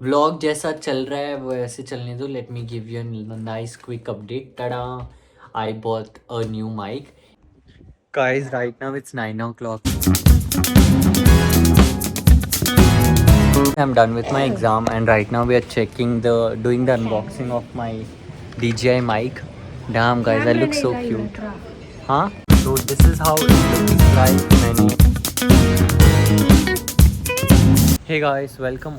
Vlog जैसा चल रहा है वो ऐसे चलने दो. Late me give you a nice quick update. Tada! I bought a new mic. Guys, right now it's 9 o'clock. I'm done with my exam and right now we are doing the unboxing of my DJI mic. Damn guys, I look so cute. Huh? So this is how it looks like. Hey guys, welcome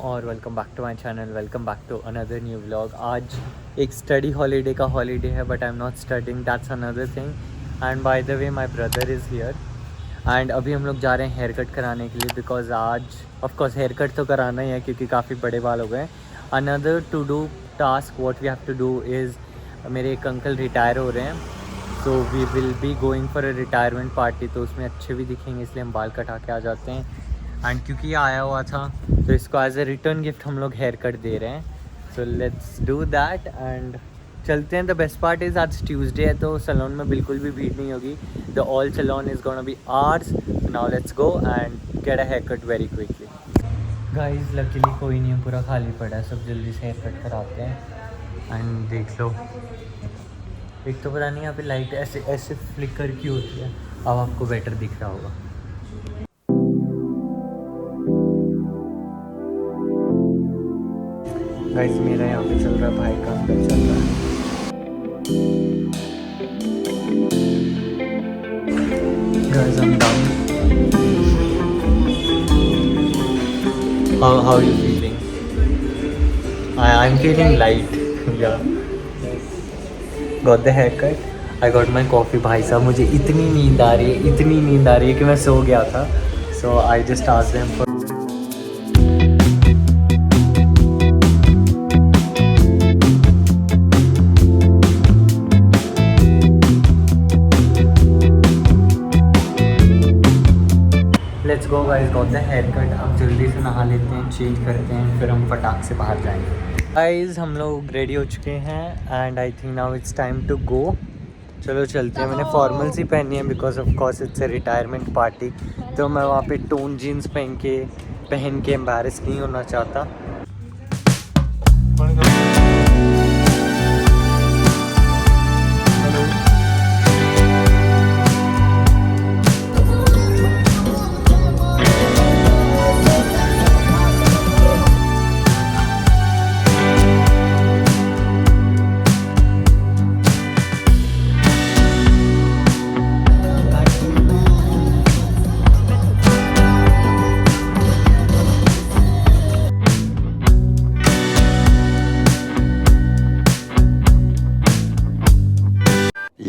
back to my channel. Welcome back to another new vlog. आज एक study holiday का holiday है but I am not studying, that's another thing. And bye the way my brother is here and अभी हम लोग जा रहे हैं हेयर कट कराने के लिए बिकॉज आज ऑफकोर्स हेयर कट तो कराना ही है क्योंकि काफ़ी बड़े बाल हो गए. Another to do task what we have to do is मेरे एक अंकल रिटायर हो रहे हैं, so we will be going for a retirement party. तो उसमें अच्छे भी दिखेंगे इसलिए हम बाल कटा के आ जाते हैं. एंड क्योंकि ये आया हुआ था तो इसको एज ए रिटर्न गिफ्ट हम लोग हेयर कट दे रहे हैं. So let's do that and चलते हैं. द बेस्ट पार्ट इज़ आज ट्यूसडे है तो सैलून में बिल्कुल भी भीड़ नहीं होगी. The whole salon is gonna be ours. Now let's go and get a hair cut very quickly. Guys luckily कोई नहीं है, पूरा खाली पड़ा है, सब जल्दी से हेयर कट कराते हैं. एंड देख लो, एक तो पता नहीं यहाँ पे लाइट ऐसे ऐसे फ्लिकर क्यों होती है. अब आपको बेटर दिख रहा होगा. गाइस मेरा यहाँ पे चल रहा है, भाई का अंदर चल रहा है. Guys I'm done. How are you feeling? I'm feeling light. Yeah. Got the haircut. I got my coffee. भाई साहब मुझे इतनी नींद आ रही है कि मैं सो गया था. So I just asked them for. Let's go guys, got the hair cut. अब जल्दी से नहा लेते हैं, चेंज करते हैं, फिर हम फटाक से बाहर जाएंगे. गाइस हम लोग रेडी हो चुके हैं and I think now it's time to go. चलो चलते हैं. मैंने फॉर्मल्स ही पहनी है because of course it's a retirement party. तो मैं वहाँ पे टोन जीन्स पहन के एम्बैरेस नहीं होना चाहता.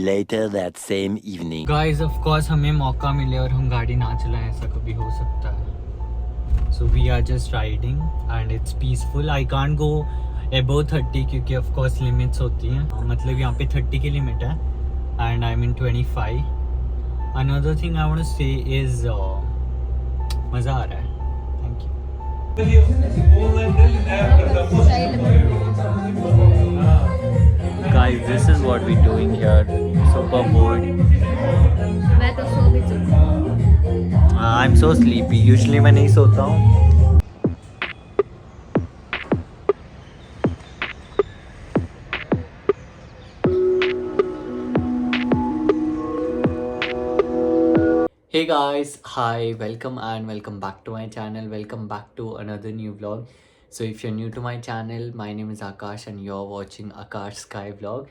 Later that same evening. Guys of course हमें मौका मिले और हम गाड़ी ना चलाएं, ऐसा कभी हो सकता है. So we are just riding and it's peaceful. I can't go above 30 क्योंकि ऑफ कोर्स लिमिट्स होती हैं. मतलब यहाँ पे 30 की लिमिट है and I mean 25. Another thing I want to say is मज़ा आ रहा है. Thank you. Guys, this is what we're doing here. Super bored. मैं तो सो भी चुका हूँ. I'm so sleepy. Usually मैं नहीं सोता हूँ. Hey guys, hi, welcome back to my channel. Welcome back to another new vlog. So if you're new to my channel, my name is Akash and you're watching Akash Sky Vlog.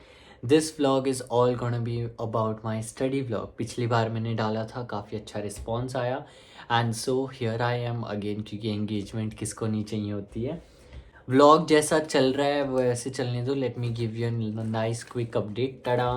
This vlog is all gonna be about my study vlog. पिछली बार मैंने डाला था, काफ़ी अच्छा response आया and so here I am again क्योंकि engagement किसको नहीं चाहिए होती है. व्लॉग जैसा चल रहा है वो ऐसे चलने दो. Late me give you a nice quick update. tada!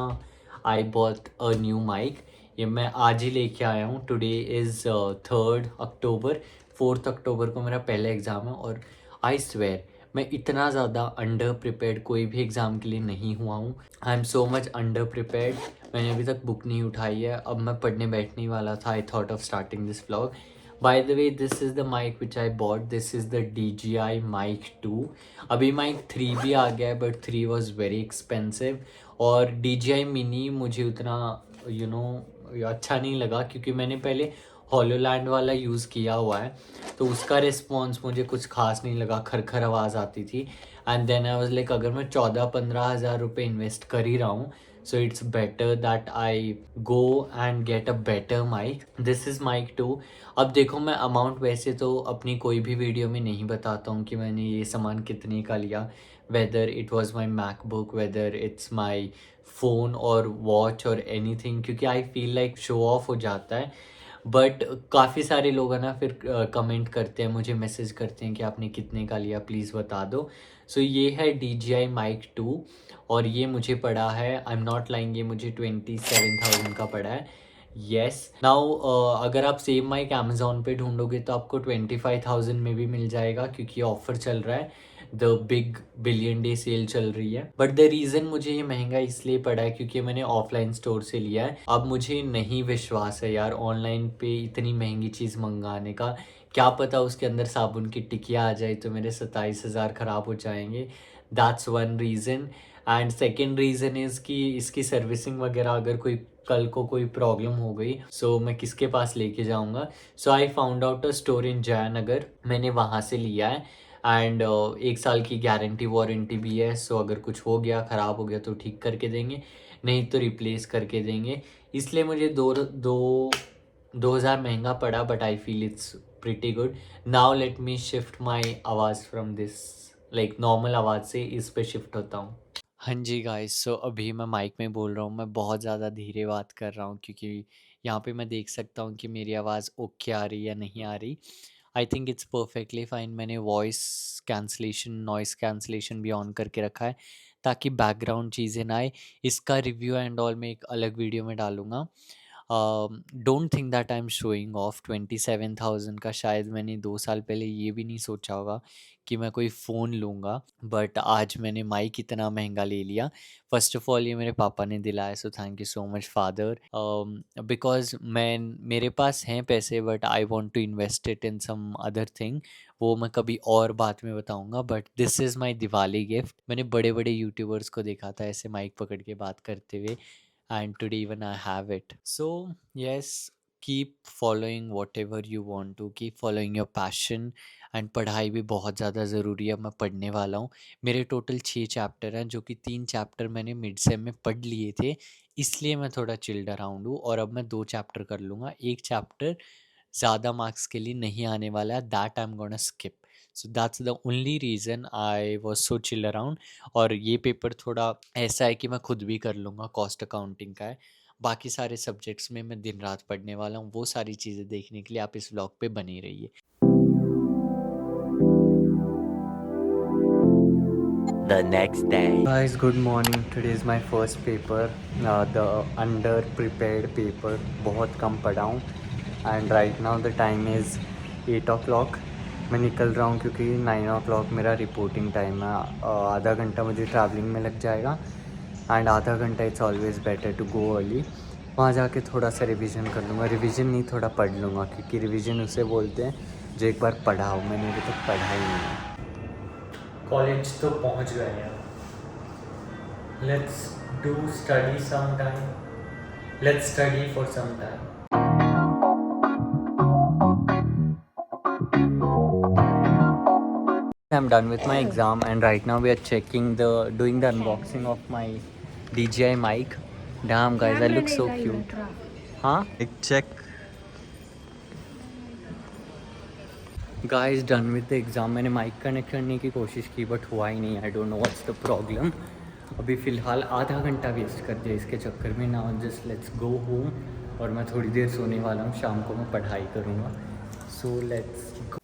I bought a new mic. ये मैं आज ही लेके आया हूँ. Today is 3rd October. 4th अक्टूबर को मेरा पहला एग्ज़ाम है और आई स्वेयर मैं इतना ज़्यादा अंडर प्रिपेयर्ड कोई भी एग्ज़ाम के लिए नहीं हुआ हूँ. आई am so much under prepared. मैंने अभी तक बुक नहीं उठाई है. अब मैं पढ़ने बैठने वाला था. I thought of starting this vlog. By the way this is the mic which I bought. This is the DJI Mic 2. अभी माइक 3 भी आ गया है बट 3 वॉज वेरी एक्सपेंसिव. और DJI Mini मुझे उतना अच्छा नहीं लगा क्योंकि मैंने पहले हॉलोलैंड वाला यूज़ किया हुआ है, तो उसका रिस्पॉन्स मुझे कुछ खास नहीं लगा, खरखर आवाज़ आती थी। And then I was like अगर मैं 14-15 हज़ार रुपये इन्वेस्ट कर ही रहा हूँ, so it's better that I go and get a better mic. This is mic 2। अब देखो, मैं अमाउंट वैसे तो अपनी कोई भी वीडियो में नहीं बताता हूँ कि मैंने ये सामान कितने का लिया, whether it was my MacBook, whether it's my phone और वॉच और एनीथिंग, क्योंकि I feel like show off हो जाता है। बट काफ़ी सारे लोग है ना फिर कमेंट करते हैं, मुझे मैसेज करते हैं कि आपने कितने का लिया, प्लीज़ बता दो। सो ये है DJI Mic 2 और ये मुझे पड़ा है, आई एम नॉट लाइंग, ये मुझे 27,000 का पड़ा है। येस नाउ अगर आप सेम माइक अमेज़ॉन पे ढूंढोगे तो आपको 25,000 में भी मिल जाएगा, क्योंकि ऑफर चल रहा है, the big billion day sale चल रही है। बट द रीज़न मुझे ये महंगा इसलिए पड़ा है क्योंकि मैंने ऑफलाइन स्टोर से लिया है। अब मुझे नहीं विश्वास है यार ऑनलाइन पे इतनी महंगी चीज़ मंगाने का, क्या पता उसके अंदर साबुन की टिकिया आ जाए तो मेरे 27,000 ख़राब हो जाएंगे। That's one reason. And second reason is कि इसकी सर्विसिंग वगैरह अगर कोई कल को कोई प्रॉब्लम हो गई, सो मैं किसके पास लेके जाऊंगा। So I found out a store in Jayanagar, मैंने वहाँ से लिया है। एंड 1 साल की गारंटी वारंटी भी है, सो अगर कुछ हो गया, ख़राब हो गया तो ठीक करके देंगे, नहीं तो रिप्लेस करके देंगे। इसलिए मुझे 2,000 महंगा पड़ा, but I feel it's pretty good. Now let me shift my आवाज़ फ्रॉम दिस, लाइक नॉर्मल आवाज़ से इस पे शिफ्ट होता हूँ। हाँ जी गाइस, सो अभी मैं माइक में बोल रहा हूँ, मैं बहुत ज़्यादा धीरे बात कर रहा हूँ क्योंकि यहाँ पे मैं देख सकता हूँ कि मेरी आवाज़ ओके आ रही है या नहीं आ रही। I think it's perfectly fine. मैंने वॉइस कैंसलेशन, नॉइस कैंसलेशन भी ऑन करके रखा है ताकि बैकग्राउंड चीज़ें ना आए। इसका रिव्यू एंड ऑल मैं एक अलग वीडियो में डालूँगा। Don't think that I am showing off 27,000 का। शायद मैंने 2 साल पहले ये भी नहीं सोचा होगा कि मैं कोई फ़ोन लूँगा, बट आज मैंने माइक इतना महंगा ले लिया। फ़र्स्ट ऑफ़ ऑल ये मेरे पापा ने दिलाया, so thank you so much father. Because मेरे पास हैं पैसे, but I want to invest it in some other thing, वो मैं कभी और बाद में बताऊँगा। But this is my Diwali gift. मैंने बड़े-बड़े यूट्यूबर्स को देखा था ऐसे माइक पकड़ के बात करते हुए, and today even I have it. So yes, keep following whatever you want to, keep following your passion। And पढ़ाई भी बहुत ज़्यादा ज़रूरी है, मैं पढ़ने वाला हूँ। मेरे टोटल 6 चैप्टर हैं, जो कि 3 चैप्टर मैंने मिड सेम में पढ़ लिए थे, इसलिए मैं थोड़ा चिल्ड अराउंड हूँ। और अब मैं 2 चैप्टर कर लूँगा, एक चैप्टर ज़्यादा मार्क्स के लिए नहीं आने वाला है, that I am gonna skip. So that's the only reason I was so chill around. और ये पेपर थोड़ा ऐसा है कि मैं खुद भी कर लूँगा, कॉस्ट अकाउंटिंग का है। बाकी सारे सब्जेक्ट्स में मैं दिन रात पढ़ने वाला हूँ। वो सारी चीज़ें देखने के लिए आप इस व्लॉग पे बने रहिए। The next day. Guys, good morning. Today is my first paper, the under prepared paper. बहुत कम पढ़ा हूँ and right now the time is 8 o'clock. मैं निकल रहा हूँ क्योंकि 9 o'clock मेरा रिपोर्टिंग टाइम है। आधा घंटा मुझे ट्रैवलिंग में लग जाएगा एंड आधा घंटा it's always better to go early. वहाँ जाके थोड़ा सा रिवीजन कर लूँगा, रिवीजन नहीं थोड़ा पढ़ लूँगा, क्योंकि रिवीजन उसे बोलते हैं जो एक बार पढ़ा हो। मैंने अभी तक पढ़ा ही नहीं है। कॉलेज तो पहुँच गए हैं, let's do study some time, let's study for some time. I'm done with my exam and right now we are doing the unboxing of my DJI mic. Damn guys, I look so cute. हाँ? Check. Guys, done with the exam. मैंने mic connect करने की कोशिश की but हुआ ही नहीं। I don't know what's the problem. अभी फ़िलहाल आधा घंटा वेस्ट कर दिया इसके चक्कर में। Now just let's go home और मैं थोड़ी देर सोने वाला हूँ, शाम को मैं पढ़ाई करूँगा। So let's go.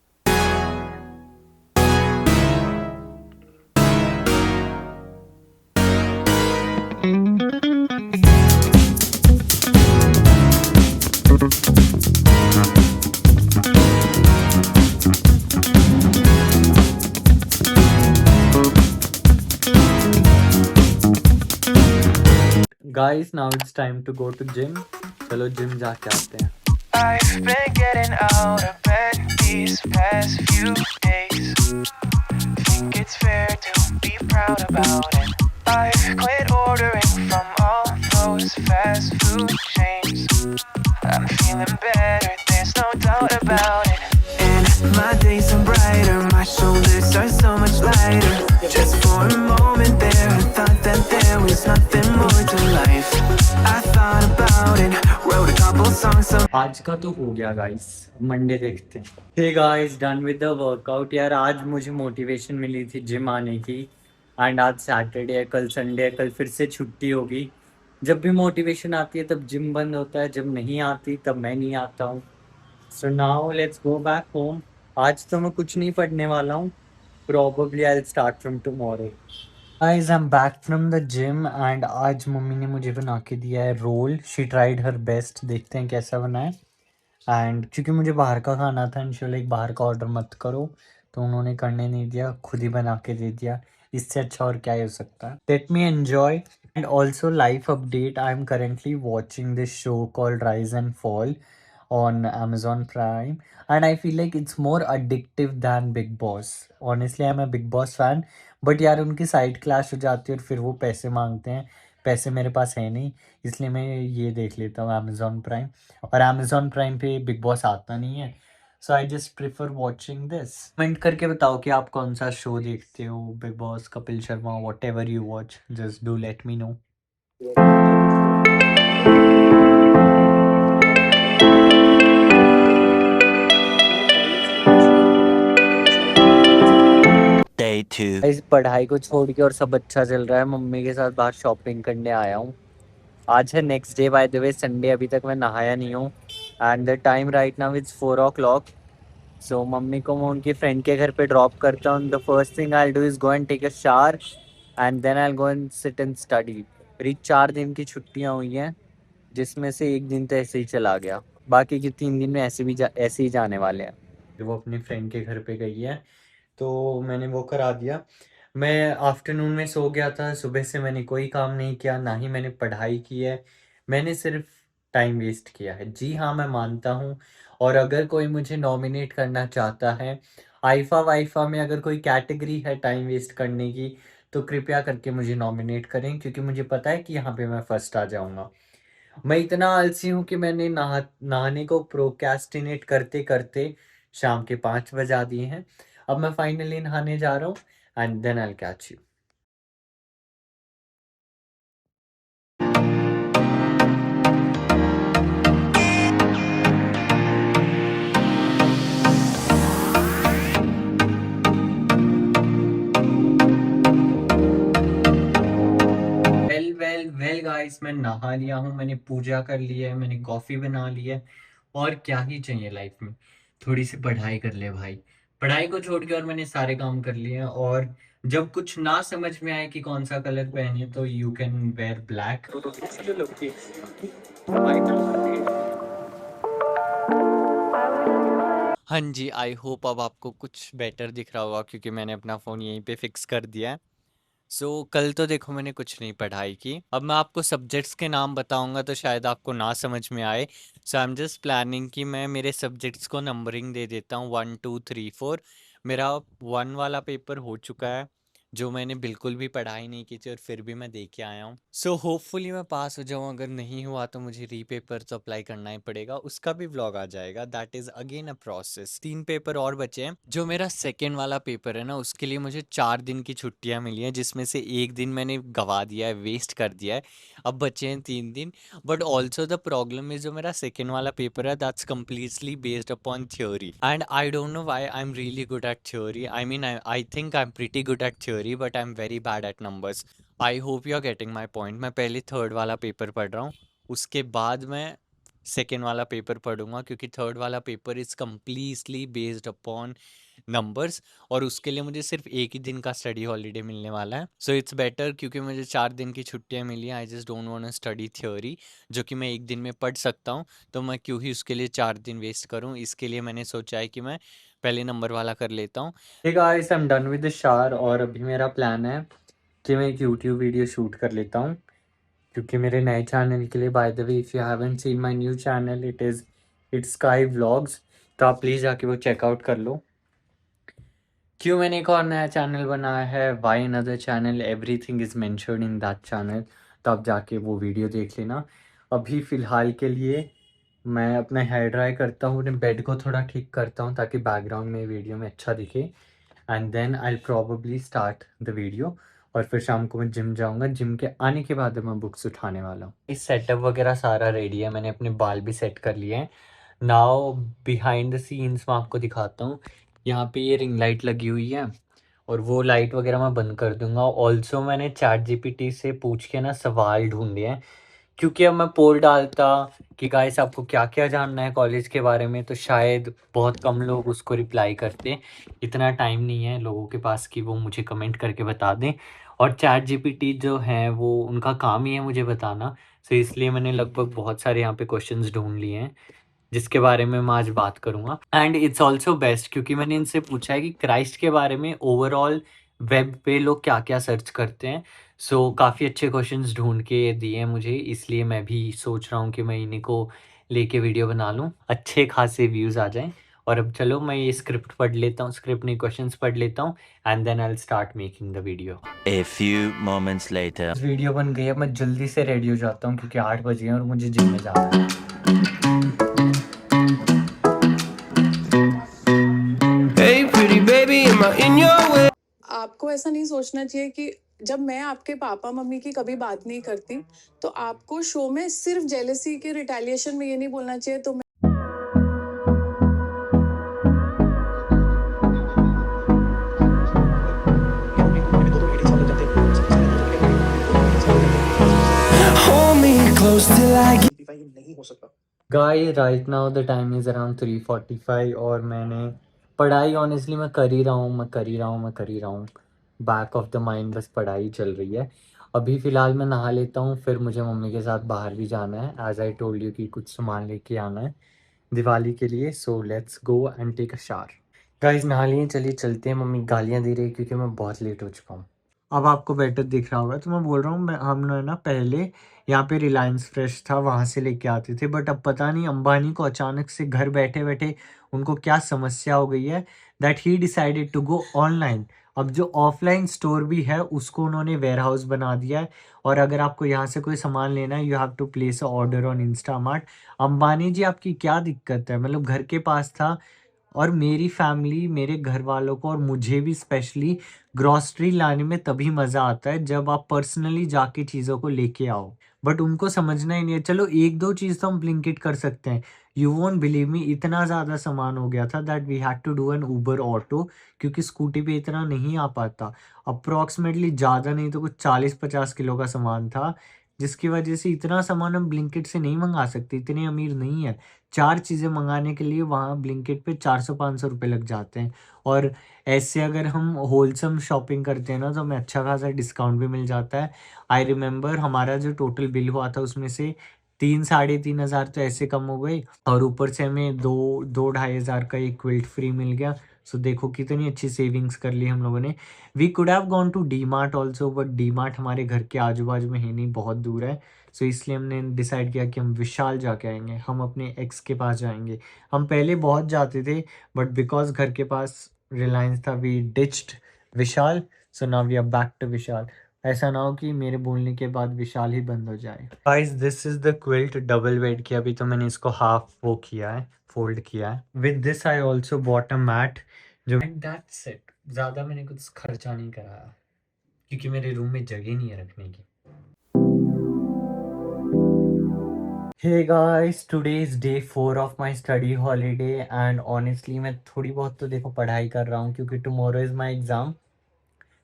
Guys, now it's time to go to gym. चलो जिम जाके आते हैं। I've been getting out of bed these past few days. Think it's fair to be proud about it. I've quit ordering from all those fast food chains. I'm feeling better, there's no some. आज का तो हो गया guys, Monday देखते हैं। Hey guys, done with the workout. यार आज मुझे मोटिवेशन मिली थी जिम आने की, एंड आज सैटरडे है, कल संडे है, कल फिर से छुट्टी होगी। जब भी मोटिवेशन आती है तब जिम बंद होता है, जब नहीं आती तब मैं नहीं आता हूँ। So now let's go back home. आज तो मैं कुछ नहीं पढ़ने वाला हूँ, probably I will start from tomorrow. Guys, I am back from the gym and आज मम्मी ने मुझे बना के दिया है roll. She tried her best, देखते हैं कैसा बना है। एंड क्योंकि मुझे बाहर का खाना था एंड लाइक बाहर का ऑर्डर मत करो, तो उन्होंने करने नहीं दिया, खुद ही बना के दे दिया। इससे अच्छा और क्या ही हो सकता है। Let me enjoy. And also life update, I am currently watching this show called rise and fall on Amazon Prime, and I feel like it's more addictive than Big Boss. Honestly, I'm a Big Boss fan, but यार उनकी side clash हो जाती है और फिर वो पैसे मांगते हैं। पैसे मेरे पास है नहीं, इसलिए मैं ये देख लेता हूँ Amazon Prime। और Amazon Prime पे बिग बॉस आता नहीं है, so I just prefer watching this. Comment करके बताओ कि आप कौन सा शो देखते हो, Bigg Boss, Kapil Sharma, whatever you watch, just do let me know. Day 2. इस पढ़ाई को छोड़ के और सब अच्छा चल रहा है, मम्मी के साथ बाहर शॉपिंग करने आया हूँ। आज है next day, bye the way Sunday, अभी तक मैं नहाया नहीं हूँ। And the time right now it's 4 o'clock। So mummy को मैं उनकी फ्रेंड के घर पे ड्रॉप करता हूँ। The first thing I do is go and take a shower, and then I go and sit and study. मेरी 4 दिन की छुट्टियाँ हुई हैं, जिसमें से एक दिन तो ऐसे ही चला गया, बाकी के 3 दिन में ऐसे ही जाने वाले हैं। वो अपनी फ्रेंड के घर पे गई है, तो मैंने वो करा दिया। मैं आफ्टरनून में सो गया था, सुबह से मैंने कोई काम नहीं किया, ना ही मैंने पढ़ाई की है। मैंने सिर्फ टाइम वेस्ट किया है। जी हाँ, मैं मानता हूँ। और अगर कोई मुझे नॉमिनेट करना चाहता है आईफा वाईफा में, अगर कोई कैटेगरी है टाइम वेस्ट करने की, तो कृपया करके मुझे नॉमिनेट करें, क्योंकि मुझे पता है कि यहाँ पे मैं फर्स्ट आ जाऊँगा। मैं इतना आलसी हूँ कि मैंने नहाने को प्रोक्रेस्टिनेट करते करते शाम के 5 बजा दिए हैं। अब मैं फाइनली नहाने जा रहा हूँ, and then I will catch you. Well guys, मैं नहा लिया हूँ, मैंने पूजा कर लिया है, मैंने कॉफ़ी बना ली है। और क्या ही चाहिए लाइफ में। थोड़ी सी पढ़ाई कर ले भाई। पढ़ाई को छोड़ के और मैंने सारे काम कर लिए हैं। और जब कुछ ना समझ में आए कि कौन सा कलर पहने, तो यू कैन वेयर ब्लैक। हाँ जी, आई होप अब आपको कुछ बेटर दिख रहा होगा, क्योंकि मैंने अपना फ़ोन यहीं पे फिक्स कर दिया है। सो कल तो देखो मैंने कुछ नहीं पढ़ाई की। अब मैं आपको सब्जेक्ट्स के नाम बताऊंगा तो शायद आपको ना समझ में आए। सो आई एम जस्ट प्लानिंग कि मैं मेरे सब्जेक्ट्स को नंबरिंग दे देता हूँ 1 2 3 4। मेरा 1 वाला पेपर हो चुका है, जो मैंने बिल्कुल भी पढ़ाई नहीं की थी और फिर भी मैं दे के आया हूँ। सो होपफुली मैं पास हो जाऊँ। अगर नहीं हुआ तो मुझे रीपेपर तो अप्लाई करना ही पड़ेगा, उसका भी व्लॉग आ जाएगा। That is again a process. 3 paper और बचे हैं। जो मेरा सेकेंड वाला पेपर है ना, उसके लिए मुझे 4 दिन की छुट्टियाँ मिली हैं, जिसमें से एक दिन मैंने गवा दिया है, वेस्ट कर दिया है। अब बचे हैं 3 दिन। But also the problem is, जो मेरा सेकेंड वाला पेपर है that's completely based upon theory, and I don't know why I am really good at theory. I mean I think I am pretty good at theory, but I am very bad at numbers. I hope you are getting my point. मैं पहले third वाला paper पढ़ रहा हूँ, उसके बाद मैं second वाला पेपर पढ़ूंगा, क्योंकि थर्ड वाला paper is completely based upon numbers, और उसके लिए मुझे सिर्फ एक ही दिन का स्टडी हॉलीडे मिलने वाला है। सो इट्स बेटर, क्योंकि मुझे 4 दिन की छुट्टियां मिली हैं। I just don't want to study theory, जो कि मैं एक दिन में पढ़ सकता हूँ। तो मैं क्यों ही उसके लिए 4 दिन वेस्ट करूँ। इसके लिए मैंने सोचा है कि मैं पहले नंबर वाला कर लेता हूँ। Hey guys, I am done with the shower, और अभी मेरा प्लान है कि मैं एक यूट्यूब वीडियो शूट कर लेता हूँ, क्योंकि मेरे नए चैनल के लिए, bye the way if you haven't seen my new channel, it's sky vlogs, तो आप प्लीज़ जाके वो चेकआउट कर लो। क्यों मैंने एक और नया चैनल बनाया है, why another channel, everything is mentioned in that channel, तो आप जाके वो वीडियो देख लेना। अभी फ़िलहाल के लिए मैं अपना हेयर ड्राई करता हूँ, अपने बेड को थोड़ा ठीक करता हूँ, ताकि बैकग्राउंड में वीडियो में अच्छा दिखे, and then I will probably start the video. और फिर शाम को मैं जिम जाऊंगा। जिम के आने के बाद मैं बुक्स उठाने वाला हूँ। इस सेटअप वगैरह सारा रेडी है, मैंने अपने बाल भी सेट कर लिए हैं। नाउ बिहाइंड द सीन्स मैं आपको दिखाता हूँ। यहाँ पे ये रिंग लाइट लगी हुई है और वो लाइट वगैरह मैं बंद कर दूंगा। ऑल्सो मैंने चैट जीपीटी से पूछ के ना सवाल ढूंढे हैं, क्योंकि अब मैं पोल डालता कि गाइस आपको क्या क्या जानना है कॉलेज के बारे में, तो शायद बहुत कम लोग उसको रिप्लाई करते। इतना टाइम नहीं है लोगों के पास कि वो मुझे कमेंट करके बता दें, और चैट जीपीटी जो है वो उनका काम ही है मुझे बताना। सो इसलिए मैंने लगभग बहुत सारे यहाँ पे क्वेश्चंस ढूंढ लिए हैं जिसके बारे में मैं आज बात करूँगा। एंड इट्स ऑल्सो बेस्ट क्योंकि मैंने इनसे पूछा है कि क्राइस्ट के बारे में ओवरऑल वेब पे लोग क्या क्या सर्च करते हैं। सो काफ़ी अच्छे क्वेश्चंस ढूंढ के दिए हैं मुझे, इसलिए मैं भी सोच रहा हूँ कि मैं इन्हीं को लेके वीडियो बना लूँ, अच्छे खासे व्यूज़ आ जाएं। और अब चलो मैं ये स्क्रिप्ट पढ़ लेता हूँ, स्क्रिप्ट नहीं क्वेश्चंस पढ़ लेता हूँ, and then I will start making the video. A few moments later. Video बन गई है, मैं जल्दी से रेडी हो जाता हूँ क्योंकि 8 बजे हैं और मुझे जिम में जाना है। Hey, pretty baby, am I in your way? आपको ऐसा नहीं सोचना चाहिए कि जब मैं आपके पापा मम्मी की कभी बात नहीं करती तो आपको शो में सिर्फ जेलसी के रिटेलिएशन में ये नहीं बोलना चाहिए तो Hold me close till I get. Guys right now the time is around 3:45 और मैंने पढ़ाई ऑनेस्टली मैं कर ही रहा हूँ। बैक ऑफ द माइंड बस पढ़ाई चल रही है। अभी फ़िलहाल मैं नहा लेता हूँ, फिर मुझे मम्मी के साथ बाहर भी जाना है, एज आई टोल्ड यू कि कुछ सामान लेके आना है दिवाली के लिए। So let's go and take a shower. Guys नहा लिए, चलिए चलते हैं। मम्मी गालियाँ दे रही है क्योंकि मैं बहुत लेट हो चुका हूँ। अब आपको बेटर दिख रहा होगा तो मैं बोल रहा हूँ, हम लोग ना पहले यहाँ पे रिलायंस फ्रेश था वहाँ से लेके आते थे, बट अब पता नहीं अंबानी को अचानक से घर बैठे बैठे उनको क्या समस्या हो गई है that he decided to go online. अब जो ऑफलाइन स्टोर भी है उसको उन्होंने वेयर हाउस बना दिया है, और अगर आपको यहाँ से कोई सामान लेना है you have to place a order on Instamart. Ambani ji आपकी क्या दिक्कत है, मतलब घर के पास था। और मेरी फैमिली, मेरे घर वालों को और मुझे भी स्पेशली ग्रॉसरी लाने में तभी मज़ा आता है जब आप पर्सनली जाके चीज़ों को लेके आओ, बट उनको समझना ही नहीं है। चलो एक दो चीज़ तो हम ब्लिंकिट कर सकते हैं, यू वोंट बिलीव मी इतना ज़्यादा सामान हो गया था that we had to do an Uber auto, क्योंकि स्कूटी पे इतना नहीं आ पाता। अप्रॉक्सीमेटली ज़्यादा नहीं तो कुछ 40-50 किलो का सामान था, जिसकी वजह से इतना सामान हम ब्लिंकिट से नहीं मंगा सकते, इतने अमीर नहीं है। 4 चीज़ें मंगाने के लिए वहाँ ब्लिंकिट पे 400-500 रुपये लग जाते हैं, और ऐसे अगर हम होलसम शॉपिंग करते हैं ना तो हमें अच्छा खासा डिस्काउंट भी मिल जाता है। आई रिमेंबर हमारा जो टोटल बिल हुआ था उसमें से 3-3,500 तो ऐसे कम हो गए, और ऊपर से हमें 2-2-2,500 का एक क्विल्ट फ्री मिल गया। सो देखो कितनी अच्छी सेविंग्स कर ली हम लोगों ने। We could have gone to DMart also, but DMart हमारे घर के आजू बाजू में है नहीं, बहुत दूर है। सो इसलिए हमने डिसाइड किया कि हम विशाल जाके आएंगे, हम अपने एक्स के पास जाएंगे। हम पहले बहुत जाते थे बट बिकॉज घर के पास रिलायंस था we ditched Vishal. So now we are back to Vishal. ऐसा ना हो कि मेरे बोलने के बाद विशाल ही बंद हो जाए। Guys this is the quilt double bed की, अभी तो मैंने इसको हाफ वो किया है, फोल्ड किया है। With this I also bought a mat जो, एंड दैट्स इट। ज़्यादा मैंने कुछ खर्चा नहीं कराया क्योंकि मेरे रूम में जगह नहीं है रखने की। Hey guys, today is day 4 of my study holiday and honestly मैं थोड़ी बहुत तो देखो पढ़ाई कर रहा हूँ क्योंकि tomorrow is my exam।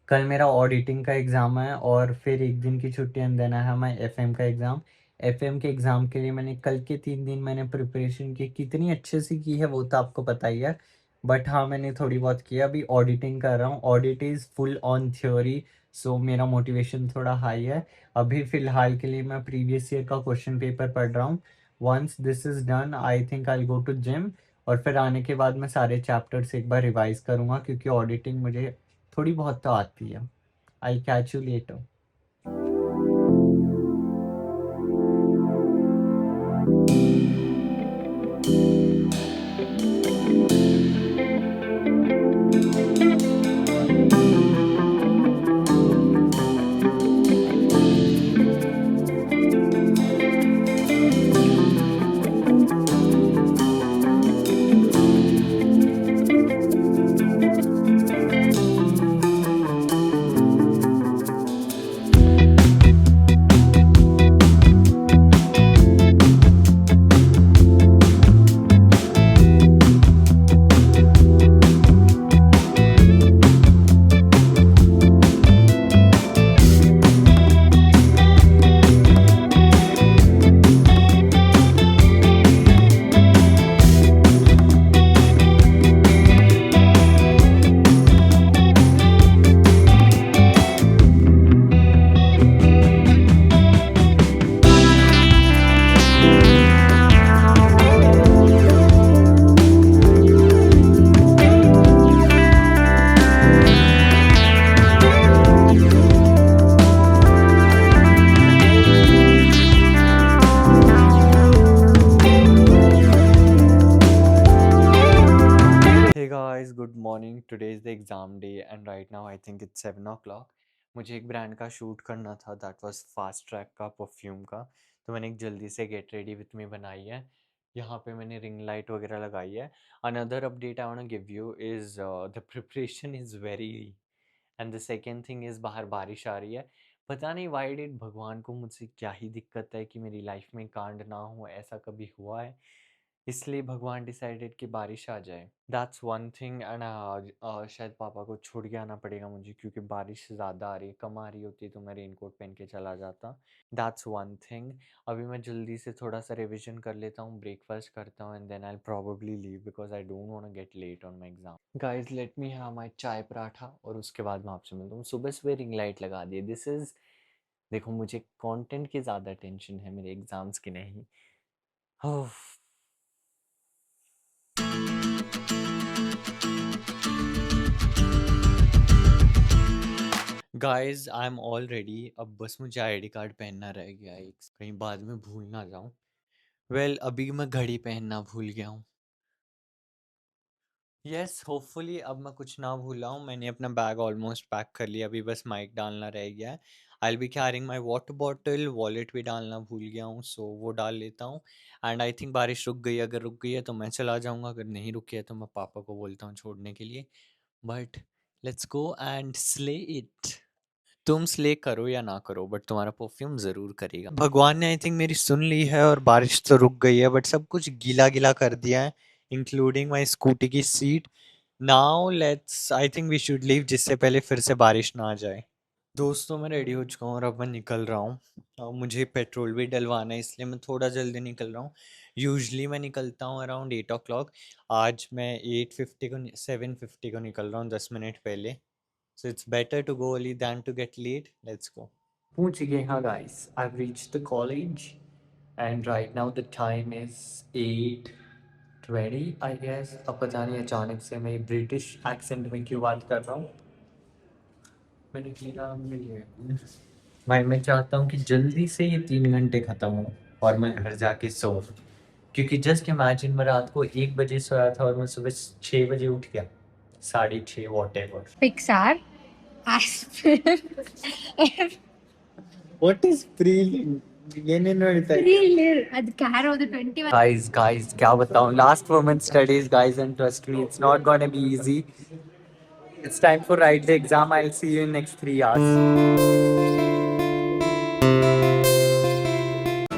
कल मेरा ऑडिटिंग का एग्ज़ाम है और फिर एक दिन की छुट्टी एंड देन है मैं एफएम का एग्ज़ाम। एफएम के एग्ज़ाम के लिए मैंने कल के 3 दिन मैंने प्रिपरेशन की, कितनी अच्छे से की है वो तो आपको पता ही है, बट हाँ मैंने थोड़ी बहुत किया। अभी ऑडिटिंग कर रहा हूँ, audit is full on theory, so मेरा मोटिवेशन थोड़ा हाई है। अभी फ़िलहाल के लिए मैं प्रीवियस ईयर का क्वेश्चन पेपर पढ़ रहा हूँ। Once this is done I think I go to gym, और फिर आने के बाद मैं सारे चैप्टर्स एक बार रिवाइज करूँगा क्योंकि ऑडिटिंग मुझे थोड़ी बहुत तो आती है। आई catch you later. Hey guys, good morning. Today is the exam day and right now I think it's 7 o'clock. मुझे एक ब्रांड का शूट करना था, दैट वाज फास्ट ट्रैक का परफ्यूम का। तो मैंने एक जल्दी से गेट रेडी विथ मी बनाई है। यहाँ पे मैंने रिंग लाइट वगैरह लगाई है। Another update I want to give you is the preparation is very, and the second thing is बाहर बारिश आ रही है। पता नहीं वाई डिड भगवान को मुझसे क्या ही दिक्कत है कि मेरी लाइफ में कांड ना हो, ऐसा कभी हुआ है? इसलिए भगवान डिसाइडेड कि बारिश आ जाए। दैट्स वन थिंग, एंड शायद पापा को छोड़ के आना पड़ेगा मुझे क्योंकि बारिश ज़्यादा आ रही है। कम आ रही होती तो मैं रेनकोट पहन के चला जाता। That's one thing. अभी मैं जल्दी से थोड़ा सा रिविजन कर लेता हूँ, ब्रेकफास्ट करता हूँ, and then I probably leave because I don't want to get late on my exam. Guys let me have my chai paratha और उसके बाद मैं आपसे मिलता हूँ। सुबह सुबह रिंग लाइट लगा दिए। दिस इज़, देखो मुझे कंटेंट की ज़्यादा टेंशन है, मेरे एग्जाम्स की नहीं। Guys I am all ready. अब बस मुझे आईडी कार्ड पहनना रह गया है, कहीं बाद में भूल ना जाऊं। वेल अभी मैं घड़ी पहनना भूल गया हूँ। यस होपफुली अब मैं कुछ ना भूला हूँ। मैंने अपना बैग ऑलमोस्ट पैक कर लिया, अभी बस माइक डालना रह गया है। I will be carrying my water bottle, wallet भी डालना भूल गया हूँ, सो वो डाल लेता हूँ। एंड आई थिंक बारिश रुक गई, अगर रुक गई है तो मैं चला जाऊँगा, अगर नहीं रुकी है तो मैं पापा को बोलता हूँ छोड़ने के लिए। But let's go and slay it. तुम स्ले करो या ना करो बट तुम्हारा परफ्यूम ज़रूर करेगा। भगवान ने आई थिंक मेरी सुन ली है और बारिश तो रुक गई है बट सब कुछ गीला गीला कर दिया है, इंक्लूडिंग माई स्कूटी की seat. Now let's, I think we should leave जिससे पहले फिर से बारिश ना आ जाए। दोस्तों मैं रेडी हो चुका हूँ और अब मैं निकल रहा हूँ। मुझे पेट्रोल भी डलवाना है इसलिए मैं थोड़ा जल्दी निकल रहा हूँ। यूजली मैं निकलता हूँ अराउंड 8 o'clock। आज मैं 8:50 को 7:50 को निकल रहा हूँ, 10 मिनट पहले। So it's better to go early than to get late. Let's go. पहुंच गए हाँ guys. I've reached the college and right now the time is 8:20 I guess. अब पता नहीं अचानक से मैं ब्रिटिश एक्सेंट में क्यों बात कर रहा हूँ। मैंने किया मिल भाई, मैं चाहता हूँ कि जल्दी से ये 3 घंटे ख़त्म हो और मैं घर जाके सो, क्योंकि जस्ट इमेजिन मैं रात को 1 बजे सोया था और मैं सुबह 6 बजे उठ गया, 6:30 what ever. Pixar. What is prelim? ಏನೇನೋ ಹೇಳ್ತಾ ಇದ್ದೆ. ಅದು ಕ್ಯಾರ್ ಹೋದ 21 Guys, क्या बताऊं, last moment studies guys, and trust me it's not gonna be easy. It's time for write the exam. I'll see you in next 3 hours.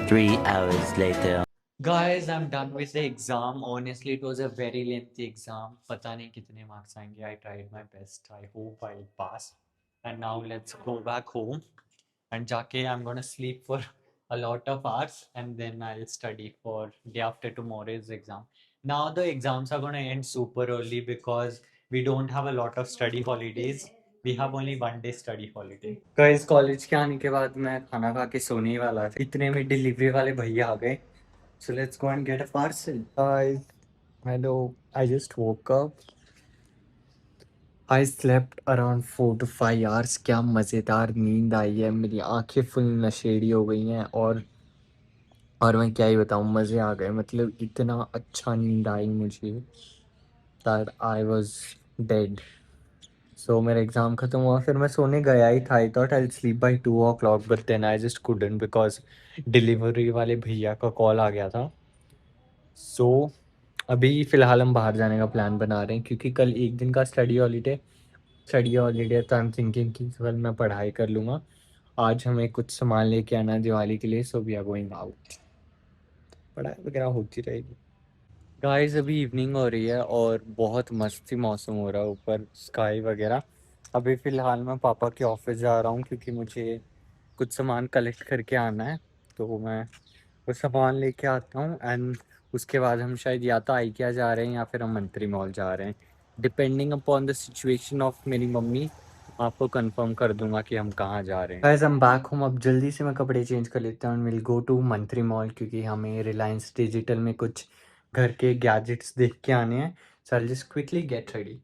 3 hours later. Guys, I'm done with the exam. Honestly, it was a very lengthy exam. पता नहीं कितने marks आएंगे. I tried my best. I hope I'll pass. And now let's go back home. And जाके I'm gonna sleep for a lot of hours and then I'll study for day after tomorrow's exam. Now the exams are gonna end super early because we don't have a lot of study holidays. We have only 1 day study holiday. Guys, college के आने के बाद मैं खाना खा के सोने ही वाला था, इतने में डिलीवरी वाले भैया आ गए. So let's go and get a parcel. Guys, hello. I just woke up. I slept around 4 to 5 hours. क्या मज़ेदार नींद आई है, मेरी आंखें फुल नशेड़ी हो गई हैं और मैं क्या ही बताऊँ, मज़े आ गए. मतलब इतना अच्छा नींद आई मुझे that I was dead. So मेरा एग्ज़ाम ख़त्म हुआ, फिर मैं सोने गया ही था. I thought I'll sleep by 2 o'clock but then I just couldn't because delivery वाले भैया का कॉल आ गया था. सो अभी फ़िलहाल हम बाहर जाने का प्लान बना रहे हैं क्योंकि कल एक दिन का स्टडी हॉलीडे तो आई एम थिंकिंग कि कल मैं पढ़ाई कर लूँगा. आज हमें कुछ सामान लेके आना है दिवाली के लिए, so we are going out. पढ़ाई वगैरह होती रहेगी. गाइस अभी इवनिंग हो रही है और बहुत मस्ती मौसम हो रहा है, ऊपर स्काई वगैरह. अभी फ़िलहाल मैं पापा के ऑफिस जा रहा हूँ क्योंकि मुझे कुछ सामान कलेक्ट करके आना है, तो मैं वो सामान लेके आता हूँ एंड उसके बाद हम शायद या तो आइकिया जा रहे हैं या फिर हम मंत्री मॉल जा रहे हैं, depending upon the situation of मेरी मम्मी. आपको कंफर्म कर दूंगा कि हम कहाँ जा रहे हैं। गाइस हम बैक होम, अब जल्दी से मैं कपड़े चेंज कर लेता हूँ। विल गो टू मंत्री मॉल क्योंकि हमें रिलायंस डिजिटल में कुछ घर के गैजेट्स देख के आने हैं। So I just quickly get ready.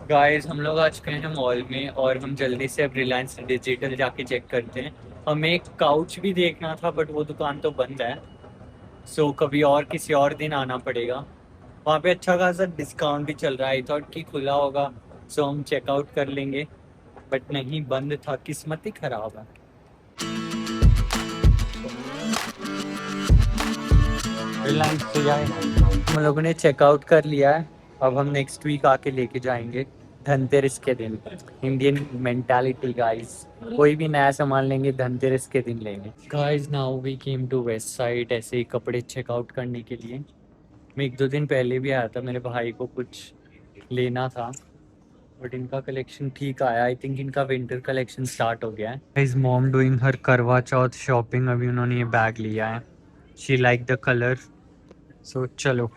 Guys हम लोग आज गए हैं मॉल में और हम जल्दी से अब रिलायंस डिजिटल जाके चेक करते हैं। हमें एक काउच भी देखना था बट वो दुकान तो बंद है। सो कभी और किसी और दिन आना पड़ेगा। वहाँ पे अच्छा खासा डिस्काउंट भी चल रहा है। आई थॉट कि खुला होगा सो हम चेकआउट कर लेंगे बट नहीं, बंद था। किस्मत ही खराब है। रिलायंस से जाए, हम लोगों ने चेकआउट कर लिया है। अब हम नेक्स्ट वीक आके लेके जाएंगे धनतेरस के दिन। इंडियन मेंटालिटी गाइस, कोई भी नया सामान लेंगे धनतेरस के दिन लेंगे। Guys now we came to west side ऐसे ही कपड़े चेकआउट करने के लिए। मैं 1-2 दिन पहले भी आया था, मेरे भाई को कुछ लेना था बट इनका कलेक्शन ठीक आया। आई थिंक इनका विंटर कलेक्शन स्टार्ट हो गया है। इज मॉम डूइंग हर करवा चौथ शॉपिंग। अभी उन्होंने ये बैग लिया है। She like the colour. So चलो।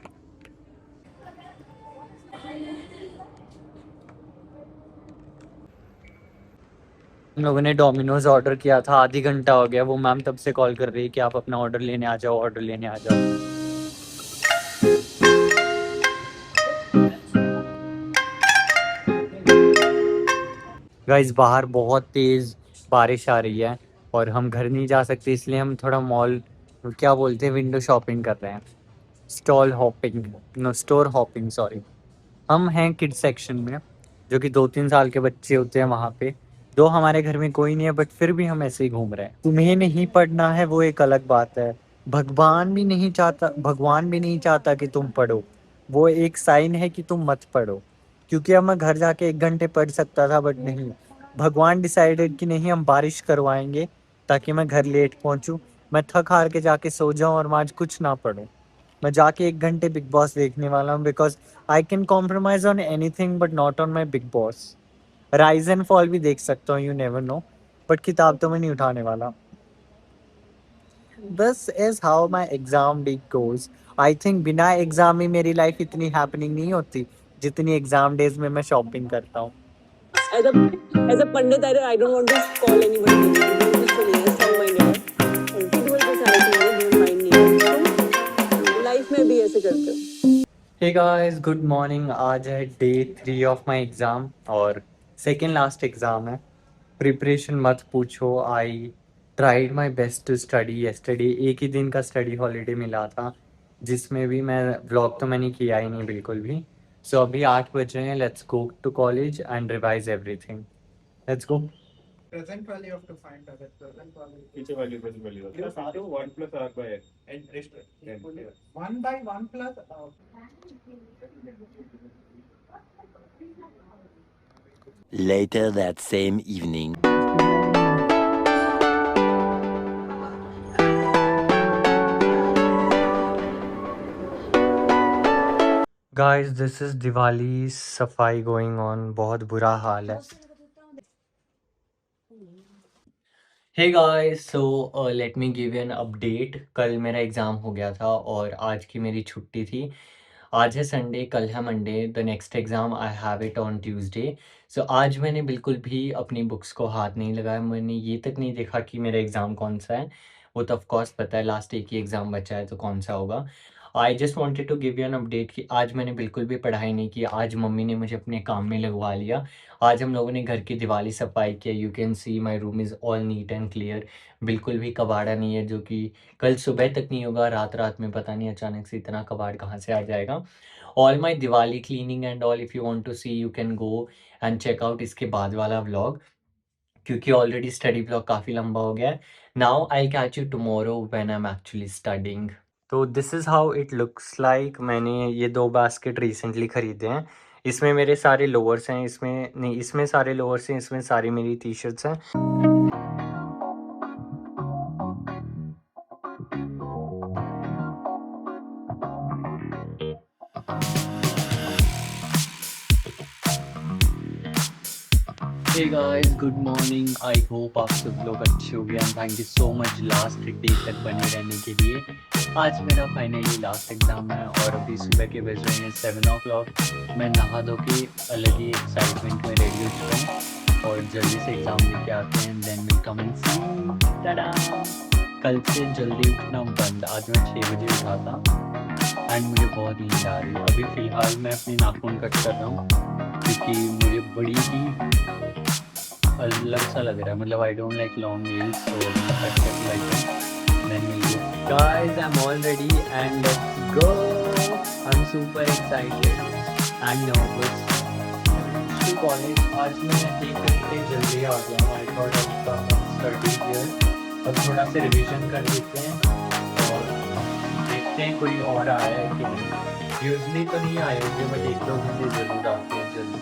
हम लोगों ने डोमिनोज ऑर्डर किया था, आधी घंटा हो गया। वो मैम तब से कॉल कर रही है कि आप अपना ऑर्डर लेने आ जाओ, ऑर्डर लेने आ जाओ। गाइस बाहर बहुत तेज़ बारिश आ रही है और हम घर नहीं जा सकते, इसलिए हम थोड़ा मॉल, क्या बोलते हैं, विंडो शॉपिंग कर रहे हैं। Stall hopping, no store hopping sorry. हम हैं किड सेक्शन में, जो कि 2-3 साल के बच्चे होते हैं वहाँ पे। दो हमारे घर में कोई नहीं है बट फिर भी हम ऐसे ही घूम रहे हैं। तुम्हें नहीं पढ़ना है वो एक अलग बात है। भगवान भी नहीं चाहता कि तुम पढ़ो। वो एक साइन है कि तुम मत पढ़ो। क्योंकि अब मैं घर जाके 1 घंटे पढ़ सकता था बट नहीं, भगवान डिसाइडेड कि नहीं, हम बारिश करवाएंगे ताकि मैं घर लेट पहुंचूं। मैं थक हार के जाके सो जाऊं और मैं आज कुछ ना पढूं। मैं जाके 1 घंटे बिग बॉस देखने वाला हूँ because I can compromise on anything but not on my big boss. Rise and fall भी देख सकता हूँ, यू नेवर नो, बट किताब तो मैं नहीं उठाने वाला। बस is how my exam week goes. I think बिना एग्जाम में मेरी लाइफ इतनी हैपनिंग नहीं होती जितनी एग्जाम डेज में मैं शॉपिंग करता हूँ। As a pandit, I don't want to call anybody. Spiritual personality है, don't mind me. Life में भी ऐसे करते हो। Hey guys good morning. आज है डे 3 ऑफ माई एग्ज़ाम और सेकेंड लास्ट एग्ज़ाम है। प्रिपरेशन मत पूछो। I tried my best to study yesterday. एक ही दिन का स्टडी हॉलीडे मिला था जिसमें भी मैं व्लॉग तो मैंने किया ही नहीं बिल्कुल भी। सो अभी 8 बज रहे हैं। Let's go to college and revise everything. Let's go. Present value of to find out that present value. Future value, present value. Plus R, 1 plus R by N. And rest 10. 1 by 1 plus Later that same evening. Guys this is Diwali safai going on. बहुत बुरा हाल है। Hey guys, so let me give you an update. कल मेरा exam हो गया था और आज की मेरी छुट्टी थी। आज है संडे, कल है Monday. The next exam I have it on Tuesday. So आज मैंने बिल्कुल भी अपनी बुक्स को हाथ नहीं लगाया। मैंने ये तक नहीं देखा कि मेरा एग्ज़ाम कौन सा है। वो तो ऑफकोर्स पता है, लास्ट एक ही एग्ज़ाम बचा है तो कौन सा होगा। I just wanted to give you an update कि आज मैंने बिल्कुल भी पढ़ाई नहीं की। आज मम्मी ने मुझे अपने काम में लगवा लिया। आज हम लोगों ने घर की दिवाली सफाई किया। You can see my room is all neat and clear. बिल्कुल भी कबाड़ा नहीं है, जो कि कल सुबह तक नहीं होगा। रात रात में पता नहीं अचानक से इतना कबाड़ कहाँ से आ जाएगा। All my Diwali cleaning and all, if you want to see you can go and check out इसके बाद वाला व्लॉग, क्योंकि ऑलरेडी स्टडी व्लॉग काफ़ी लंबा हो गया है। Now I catch you tomorrow when I am actually studying. तो this is how it looks like. मैंने ये 2 बास्केट रिसेंटली ख़रीदे हैं। इसमें मेरे सारे लोअर्स हैं, इसमें नहीं, इसमें सारे लोअर्स हैं, इसमें सारी मेरी टी शर्ट्स हैं। Hey guys good morning. I hope आप सब लोग अच्छे हो गए and thank you so much last day तक बने रहने के लिए। आज मेरा फाइनली लास्ट एग्ज़ाम है और अभी सुबह के बज रहे हैं 7 o'clock। मैं नहा धो के अलग ही एक्साइटमेंट में रेडी हो चुका हूँ। और जल्दी से एग्ज़ाम लेके आते हैं, देन विल कम एंड सी। टाडा! कल से जल्दी उठना बंद। आज मैं 6 बजे उठा था एंड मुझे बहुत नींद आ रही है। अभी फ़िलहाल मैं अपने नाखून कट कर रहा हूँ क्योंकि मुझे बड़ी ही अलग सा लग रहा है। मतलब I don't like long nails, so मैं कट करके like then will go. Guys, I am all ready and let's go. I am super excited and nervous to college. आज मैं 1 घंटे जल्दी आ गया हूँ। I thought I come study here. अब थोड़ा सा रिवीजन कर लेते हैं और देखते हैं कोई और आया है कि नहीं। यूजली तो नहीं आए होंगे, बट 1-2 घंटे ज़रूर आते हैं जल्दी।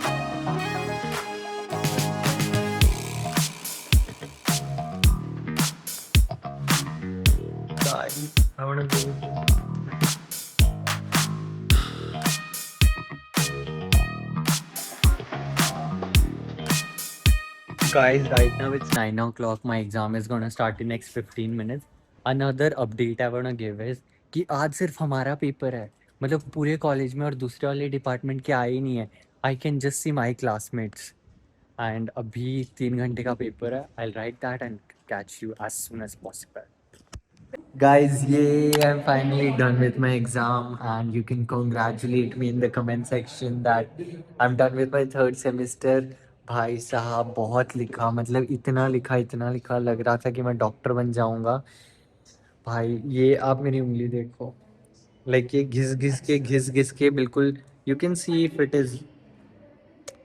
Guys, I wanna go. Guys, right now it's 9 o'clock. My exam is gonna start in next 15 minutes. Another update I wanna give is कि आज सिर्फ हमारा पेपर है। मतलब पूरे कॉलेज में और दूसरे वाले डिपार्टमेंट के आए ही नहीं है। I can just see my classmates and अभी 3 घंटे का पेपर है। I write that and catch you as soon as possible. Guys, yay, I'm finally done with my exam, and you can congratulate me in the comment section that I'm done with my 3rd semester. भाई साहब बहुत लिखा, मतलब इतना लिखा लग रहा था कि मैं डॉक्टर बन जाऊंगा। भाई ये आप मेरी उंगली देखो, लाइक ये घिस घिस के बिल्कुल, you can see if it is,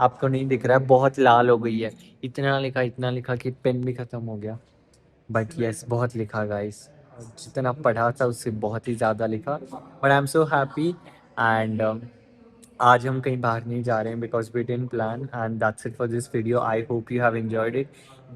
आपको नहीं दिख रहा है, बहुत लाल हो गई है। इतना लिखा कि पेन भी ख़त्म हो गया। बट येस, बहुत लिखा गाइस, जितना पढ़ा था उससे बहुत ही ज़्यादा लिखा। But I am so happy and आज हम कहीं बाहर नहीं जा रहे हैं because we didn't plan and that's it for this video. I hope you have enjoyed it.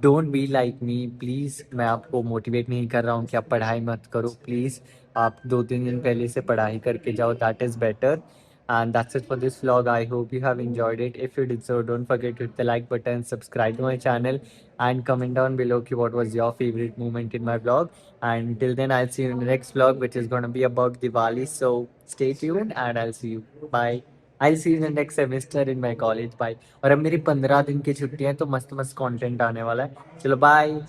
Don't be like me please. मैं आपको मोटिवेट नहीं कर रहा हूँ कि आप पढ़ाई मत करो प्लीज़। आप 2-3 दिन पहले से पढ़ाई करके जाओ, that is better. And that's it for this vlog. I hope you have enjoyed it. If you did so, don't forget to hit the like button, subscribe to my channel, and comment down below what was your favorite moment in my vlog. And till then, I'll see you in the next vlog, which is going to be about Diwali. So stay tuned, and I'll see you. Bye. I'll see you in the next semester in my college. Bye. और अब मेरी 15 दिन की छुट्टी है, तो मस्त मस्त कंटेंट आने वाला है। चलो बाय।